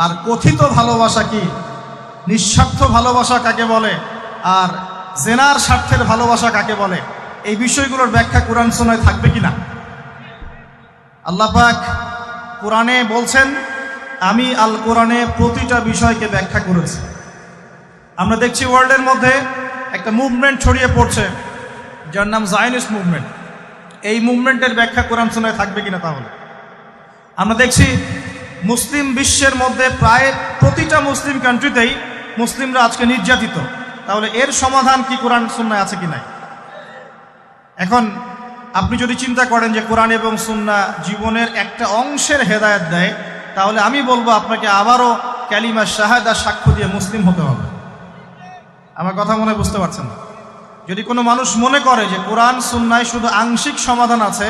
আর কথিত ভালোবাসা কি, নিঃস্বার্থ ভালোবাসা কাকে বলে, আর জেনার স্বার্থের ভালোবাসা কাকে বলে, এই বিষয়গুলোর ব্যাখ্যা কোরআন সুন্নাহয় থাকবে কিনা? আল্লাহ পাক কোরআনে বলছেন, আমি আল কোরআনে প্রতিটা বিষয়কে ব্যাখ্যা করেছি। আমরা দেখছি ওয়ার্ল্ডের মধ্যে একটা মুভমেন্ট ছড়িয়ে পড়ছে যার নাম জায়নিস্ট মুভমেন্ট। এই মুভমেন্টের ব্যাখ্যা কোরআন সুন্নাহয় থাকবে কিনা? তাহলে আমরা দেখছি মুসলিম বিশ্বের মধ্যে প্রায় প্রতিটা মুসলিম কান্ট্রিতেই মুসলিমরা আজকে নির্যাতিত। তাহলে এর সমাধান কি কোরআন সুন্নাহয় আছে কি নাই? এখন আপনি যদি চিন্তা করেন যে কোরআন এবং সুন্নাহ জীবনের একটা অংশের হেদায়েত দেয়, তাহলে আমি বলবো আপনাকে আবারও কালিমা শাহাদা সাক্ষ্য দিয়ে মুসলিম হতে হবে। আমার কথা মনে বুঝতে পারছেন না? যদি কোনো মানুষ মনে করে যে কোরআন সুন্নাহয় শুধু আংশিক সমাধান আছে,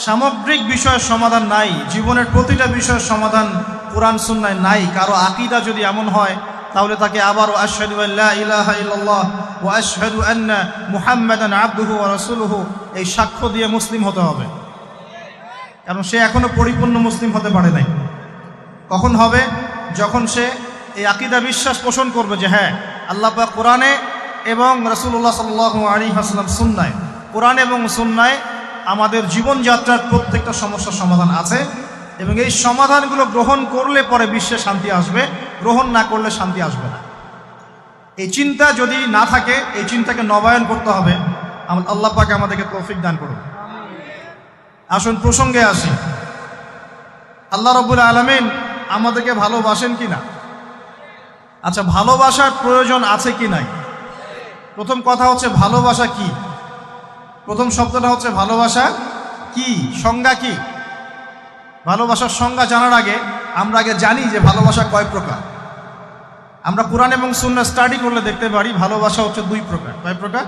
সামগ্রিক বিষয়ের সমাধান নাই, জীবনের প্রতিটা বিষয়ের সমাধান কোরআন সুন্নাহয় নাই, কারো আকীদা যদি এমন হয়, তাহলে তাকে আবারও আশহাদু আল্লা ইলাহা ইল্লাল্লাহ ওয়া আশহাদু আন্না মুহাম্মাদান আবদুহু ওয়া রাসূলুহু এই সাক্ষ্য দিয়ে মুসলিম হতে হবে। কারণ সে এখনো পরিপূর্ণ মুসলিম হতে পারে নাই। কখন হবে? যখন সে এই আকীদা বিশ্বাস পোষণ করবে যে হ্যাঁ, আল্লাহ পাক কোরআনে এবং রাসূলুল্লাহ সাল্লাল্লাহু আলাইহি ওয়াসাল্লাম সুন্নাহয়, কোরআন এবং সুন্নাহয় আমাদের জীবনযাত্রার প্রত্যেকটা সমস্যার সমাধান আছে, এবং এই সমাধানগুলো গ্রহণ করলে পরে বিশ্বে শান্তি আসবে, গ্রহণ না করলে শান্তি আসবে না। এই চিন্তা যদি না থাকে, এই চিন্তাকে নবায়ন করতে হবে। আল্লাহ পাক আমাদেরকে তৌফিক দান করুন। আসুন প্রসঙ্গে আসি। আল্লাহ রাব্বুল আলামিন আমাদেরকে ভালোবাসেন কি না? আচ্ছা, ভালোবাসার প্রয়োজন আছে কি নাই? প্রথম কথা হচ্ছে ভালোবাসা কি? প্রথম শব্দটা হচ্ছে ভালোবাসা কি, সংজ্ঞা কি? ভালোবাসার সংজ্ঞা জানার আগে আমরা আগে জানি যে ভালোবাসা কয় প্রকার। আমরা কোরআন এবং সুন্নাহ স্টাডি করলে দেখতে পারি ভালোবাসা হচ্ছে দুই প্রকার। কয় প্রকার?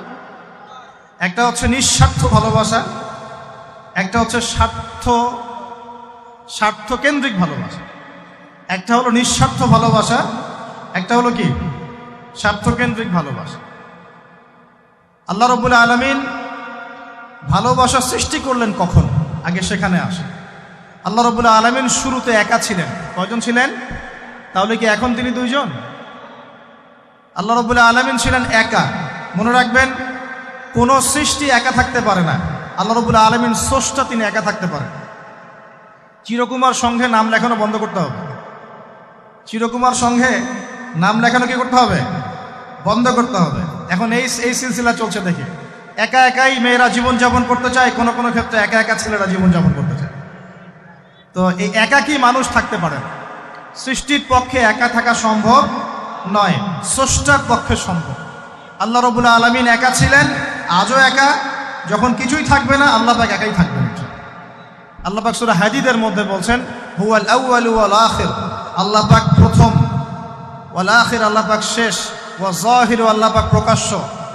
একটা হচ্ছে নিঃস্বার্থ ভালোবাসা, একটা হচ্ছে স্বার্থকেন্দ্রিক ভালোবাসা। একটা হলো নিঃস্বার্থ ভালোবাসা, একটা হলো কি স্বার্থকেন্দ্রিক ভালোবাসা। আল্লাহ রাব্বুল আলামিন ভালোবাসা সৃষ্টি করলেন কখন? আগে সেখানে আসে। আল্লাহ রাব্বুল আলামিন শুরুতে একা ছিলেন। কয়জন ছিলেন? তাহলে কি এখন তিনি দুইজন? আল্লাহ রাব্বুল আলামিন ছিলেন একা। মনে রাখবেন, কোন সৃষ্টি একা থাকতে পারে না। আল্লাহ রাব্বুল আলামিন স্রষ্টা, তিনি একা থাকতে পারেন। চিরকুমার সংঘে নাম লেখানো বন্ধ করতে হবে। চিরকুমার সংঘে নাম লেখানো কি করতে হবে? বন্ধ করতে হবে। এখন এই সিলসিলা চলছে দেখি, একা একাই মেয়েরা জীবনযাপন করতে চায়, কোনো কোনো ক্ষেত্রে একা একা ছেলেরা জীবনযাপন করতে চায়। তো এই একাকী মানুষ থাকতে পারে না। সৃষ্টির পক্ষে একা থাকা সম্ভব নয়, স্রষ্টার পক্ষে সম্ভব। আল্লাহ রাব্বুল আলামিন একা ছিলেন, আজও একা। যখন কিছুই থাকবে না, আল্লাহ পাক একাই থাকবেন। আল্লাহ পাক সূরা হাদীদের মধ্যে বলছেন, হুয়াল আউয়ালু ওয়াল আখির, আল্লাহ পাক প্রথম, ওয়াল আখির আল্লাহ পাক শেষ, ওয়া যাহিরু আল্লাহ পাক প্রকাশ্য,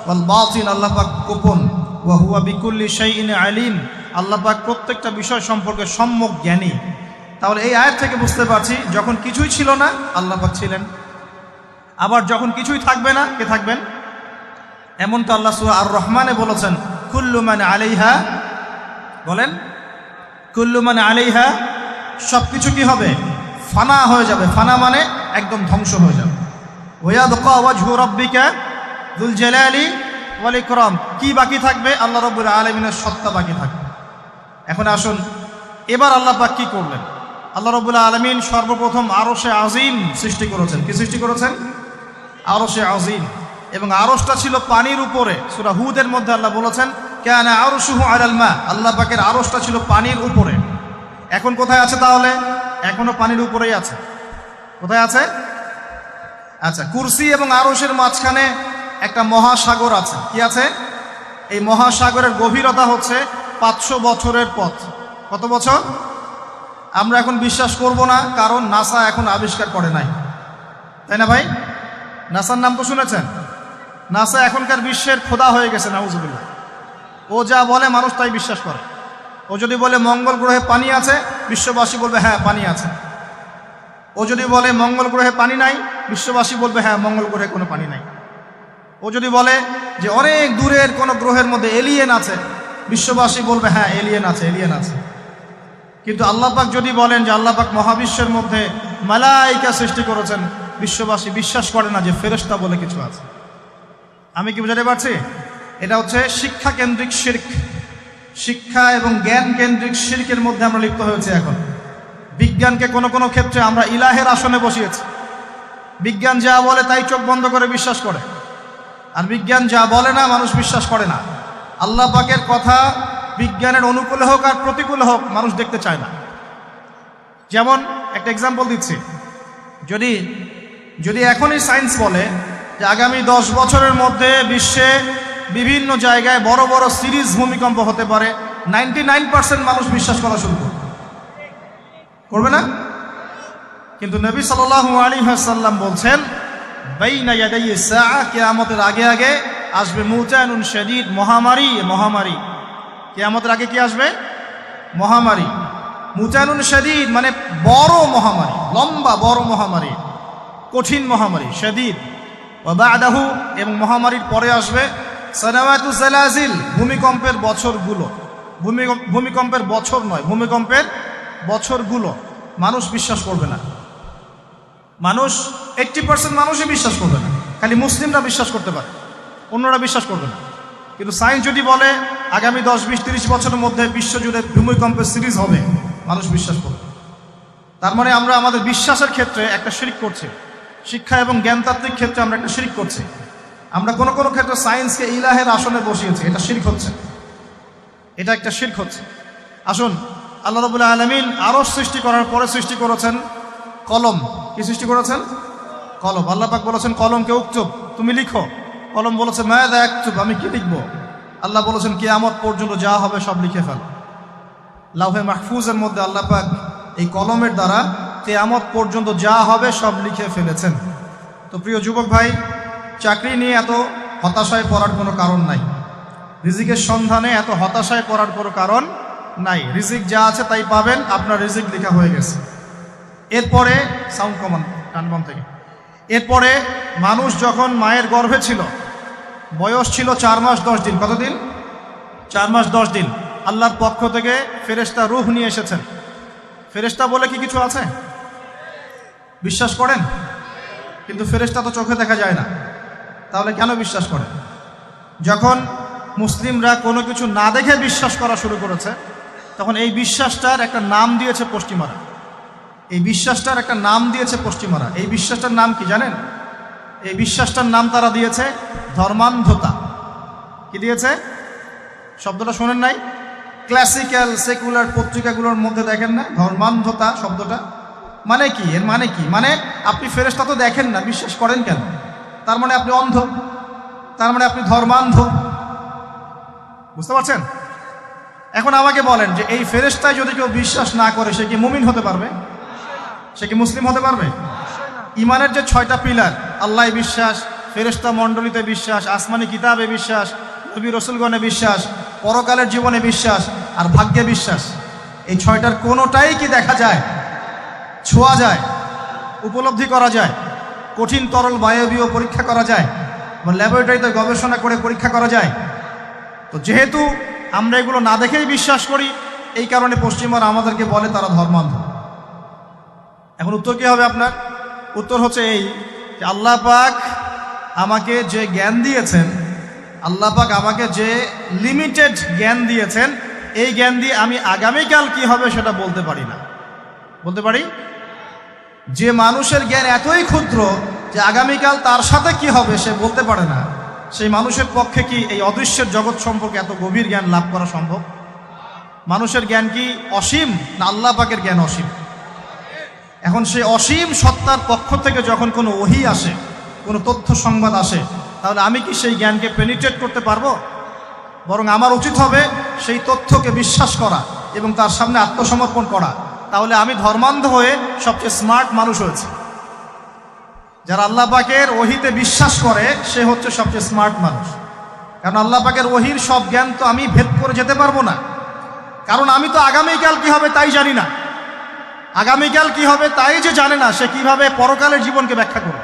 ওয়াল বাতিন আল্লাহ পাক গোপন, ওয়া হুয়া বিকুল্লি শাইইন আলিম, আল্লাহ পাক প্রত্যেকটা বিষয় সম্পর্কে সম্যক জ্ঞানী। তাহলে এই আয়াত থেকে বুঝতে পারছি, যখন কিছুই ছিল না আল্লাহ পাক ছিলেন, আবার যখন কিছুই থাকবে না কে থাকবেন? এমনটা আল্লাহ সূরা আর রহমানে বলেছেন, কুল্লু মান আলাইহা, বলেন কুল্লু মান আলাইহা, সবকিছু কি হবে? ফানা হয়ে যাবে। ফানা মানে একদম ধ্বংস হয়ে যাবে। ওয়ায়াবকা ওয়াজহু রাব্বিকা যুল জালালি ওয়াল ইকরাম, কি বাকি থাকবে? আল্লাহ রাব্বুল আলামিনের সত্তা বাকি থাকবে। এখন আসুন, এবার আল্লাহ পাক কি করলেন? আল্লাহ রাব্বুল আলামিন সর্বপ্রথম আরশে আজিম সৃষ্টি করেছেন। কি সৃষ্টি করেছেন? আরশে আজিম। এবং আরশটা ছিল পানির উপরে। সূরা হুদের মধ্যে আল্লাহ বলেছেন, কানা আরশুহু আলাল মা, আল্লাহ পাকের আরশটা ছিল পানির উপরে। এখন কোথায় আছে তাহলে? এখনো পানির উপরেই আছে। কোথায় আছে? আচ্ছা, কুরসি এবং আরশের মাঝখানে একটা মহাসাগর আছে। কি আছে? এই মহাসাগরের গভীরতা হচ্ছে 500 বছরের পথ। কত বছর? আমরা এখন বিশ্বাস করব না, কারণ নাসা এখন আবিষ্কার করে নাই, তাই না ভাই? নাসার নাম তো শুনেছেন? নাসা এখনকার বিশ্বের খোদা হয়ে গেছে, নাউজুবিল্লাহ। ও যা বলে মানুষ তাই বিশ্বাস করে। ও যদি বলে মঙ্গল গ্রহে পানি আছে, বিশ্ববাসী বলবে হ্যাঁ পানি আছে। ও যদি বলে মঙ্গল গ্রহে পানি নাই, বিশ্ববাসী বলবে হ্যাঁ মঙ্গল গ্রহে কোনো পানি নাই। ও যদি বলে যে অনেক দূরের কোনো গ্রহের মধ্যে এলিয়েন আছে, বিশ্ববাসী বলবে হ্যাঁ এলিয়েন আছে, এলিয়েন আছে। কিন্তু আল্লাহ পাক যদি বলেন যে আল্লাহ পাক মহাবিশ্বের মধ্যে মালাইকা সৃষ্টি করেছেন, বিশ্ববাসী বিশ্বাস করে না যে ফেরেশতা বলে কিছু আছে। আমি কি বুঝাতে পারছি? এটা হচ্ছে শিক্ষা কেন্দ্রিক শিরক, শিক্ষা এবং জ্ঞান কেন্দ্রিক শিরকের মধ্যে আমরা লিপ্ত হয়েছে। এখন বিজ্ঞানকে কোনো কোনো ক্ষেত্রে আমরা ইলাহের আসনে বসিয়েছি। বিজ্ঞান যা বলে তাই চোখ বন্ধ করে বিশ্বাস করে, আর বিজ্ঞান যা বলে না মানুষ বিশ্বাস করে না। আল্লাহ পাকের কথা বিজ্ঞানের অনুকূলে হোক আর প্রতিকূলে হোক মানুষ দেখতে চায় না। যেমন একটা এক্সাম্পল দিচ্ছি, যদি এখনই সায়েন্স বলে যে আগামী 10 বছরের মধ্যে বিশ্বে বিভিন্ন জায়গায় বড় বড় সিরিজ ভূমিকম্প হতে পারে, 99% মানুষ বিশ্বাস করা শুরু করবে না? কিন্তু নবী সাল্লাল্লাহু আলাইহি ওয়াসাল্লাম বলছেন বাইনা ইয়াদাই সাআ, কিয়ামতের আগে আগে আসবে মুতানুন শাদীদ, মহামারী। কিয়ামতের আগে কি আসবে? মহামারী। মুতানুন শাদীদ মানে বড় মহামারী, লম্বা বড় মহামারী, কঠিন মহামারী, শাদীদ। ওয়া বা'দাহু, এবং মহামারীর পরে আসবে সানাওয়াতু জালাজিল, ভূমিকম্পের বছরগুলো। ভূমিকম্পের বছর নয়, ভূমিকম্পের বছরগুলো। মানুষ বিশ্বাস করবে না। মানুষ 80% মানুষই বিশ্বাস করবে না, খালি মুসলিমরা বিশ্বাস করতে পারে, অন্যরা বিশ্বাস করবে না। কিন্তু সায়েন্স যদি বলে আগামী 10, 20, 30 বছরের মধ্যে বিশ্বজুড়ে ভূমিকম্পের সিরিজ হবে, মানুষ বিশ্বাস করবে। তার মানে আমরা আমাদের বিশ্বাসের ক্ষেত্রে একটা শিরক করছি, শিক্ষা এবং জ্ঞানতাত্ত্বিক ক্ষেত্রে আমরা একটা শিরক করছি। আমরা কোনো কোনো ক্ষেত্রে সায়েন্সকে ইলাহের আসনে বসিয়েছি, এটা শিরক হচ্ছে, এটা একটা শিরক হচ্ছে। আসুন, আল্লাহ রাব্বুল আলামিন আরশ সৃষ্টি করার পরে সৃষ্টি করেছেন কলম। কি সৃষ্টি করেছেন? কলম। আল্লাহ পাক বলেছেন কলমকে উকতুব, তুমি লিখো। কলম বলেছে মাযা আকতুব, আমি কি লিখবো? আল্লাহ বলেছেন কিয়ামত পর্যন্ত যা হবে সব লিখে ফেল। লাউহে মাহফুজের মধ্যে আল্লাহ পাক এই কলমের দ্বারা কিয়ামত পর্যন্ত যা হবে সব লিখে ফেলেছেন। তো প্রিয় যুবক ভাই, চাকরি নিয়ে এত হতাশায় পড়ার কোনো কারণ নাই, রিজিকের সন্ধানে এত হতাশায় পড়ার কোনো কারণ নাই। রিজিক যা আছে তাই পাবেন, আপনার রিজিক লেখা হয়ে গেছে। এরপরে সাউন্ড কমান কানবন থেকে। এরপরে মানুষ যখন মায়ের গর্ভে ছিল, বয়স ছিল 4 মাস 10 দিন। কতদিন? 4 মাস 10 দিন। আল্লাহর পক্ষ থেকে ফেরেশতা রূহ নিয়ে এসেছেন। ফেরেশতা বলে কি কিছু আছে? বিশ্বাস করেন? কিন্তু ফেরেশতা তো চোখে দেখা যায় না, তাহলে কেন বিশ্বাস করেন? যখন মুসলিমরা কোনো কিছু না দেখে বিশ্বাস করা শুরু করেছে, তখন এই বিশ্বাসটার একটা নাম দিয়েছে পশ্চিমারা। এই বিশ্বাসটার একটা নাম দিয়েছে পশ্চিমারা। এই বিশ্বাসটার নাম কি জানেন? এই বিশ্বাসটার নাম তারা দিয়েছে ধর্মান্ধতা। কি দিয়েছে? শব্দটা শোনেন নাই? ক্লাসিক্যাল সেকুলার পত্রিকাগুলোর মধ্যে দেখেন না ধর্মান্ধতা শব্দটা? মানে কি? এর মানে কি? মানে আপনি ফেরেশতা তো দেখেন না, বিশ্বাস করেন কেন? তার মানে আপনি অন্ধ, তার মানে আপনি ধর্মান্ধ। বুঝতে পারছেন? এখন আমাকে বলেন যে এই ফেরেশতায় যদি কেউ বিশ্বাস না করে, সে কি মুমিন হতে পারবে? সে কি মুসলিম হতে পারবে? ইমানের যে 6টা পিলার, আল্লাহ বিশ্বাস, ফেরেশতা মণ্ডলীতে বিশ্বাস, আসমানি কিতাবে বিশ্বাস, নবী রসুলগণে বিশ্বাস, পরকালের জীবনে বিশ্বাস, আর ভাগ্যে বিশ্বাস, এই 6টার কোনোটাই কি দেখা যায়, ছোঁয়া যায়, উপলব্ধি করা যায়? কঠিন তরল বায়বীয় পরীক্ষা করা যায়, বা ল্যাবরেটরিতে গবেষণা করে পরীক্ষা করা যায়? তো যেহেতু আমরা এগুলো না দেখেই বিশ্বাস করি, এই কারণে পশ্চিমারা আমাদেরকে বলে তারা ধর্মান্ধ। এখন উত্তর কি হবে আপনার? উত্তর হচ্ছে এই যে আল্লাহ পাক আমাকে যে জ্ঞান দিয়েছেন, আল্লাহ পাক আমাকে যে লিমিটেড জ্ঞান দিয়েছেন, এই জ্ঞান দিয়ে আমি আগামীকাল কি হবে সেটা বলতে পারি না। বলতে পারি? যে মানুষের জ্ঞান এতই ক্ষুদ্র যে আগামীকাল তার সাথে কি হবে সে বলতে পারে না, সেই মানুষের পক্ষে কি এই অদৃশ্যের জগৎ সম্পর্কে এত গভীর জ্ঞান লাভ করা সম্ভব? মানুষের জ্ঞান কি অসীম, না আল্লাহ পাকের জ্ঞান অসীম? এখন সেই অসীম সত্তার পক্ষ থেকে যখন কোনো ওহী আসে, কোনো তথ্য সংবাদ আসে, তাহলে আমি কি সেই জ্ঞানকে পেনিট্রেট করতে পারবো? বরং আমার উচিত হবে সেই তথ্যকে বিশ্বাস করা এবং তার সামনে আত্মসমর্পণ করা। তাহলে আমি ধর্মান্ধ হয়ে সবচেয়ে স্মার্ট মানুষ হয়েছি। যারা আল্লাহ পাকের ওহীতে বিশ্বাস করে সে হচ্ছে সবচেয়ে স্মার্ট মানুষ। কারণ আল্লাহ পাকের ওহীর সব জ্ঞান তো আমি ভেদ করে যেতে পারবো না, কারণ আমি তো আগামীকাল কি হবে তাই জানি না। আগামীকাল কি হবে তাই যে জানে না, সে কিভাবে পরকালের জীবনকে ব্যাখ্যা করবে?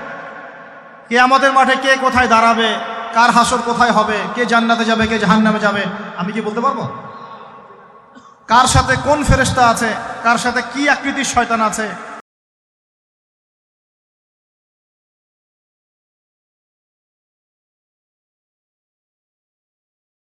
কিয়ামতের মাঠে কে কোথায় দাঁড়াবে, কার হাসর কোথায় হবে, কে জান্নাতে যাবে, কে জাহান্নামে যাবে, আমি কি বলতে পারবো? কার সাথে কোন ফেরেশতা আছে, কার সাথে কি আকৃতির শয়তান আছে,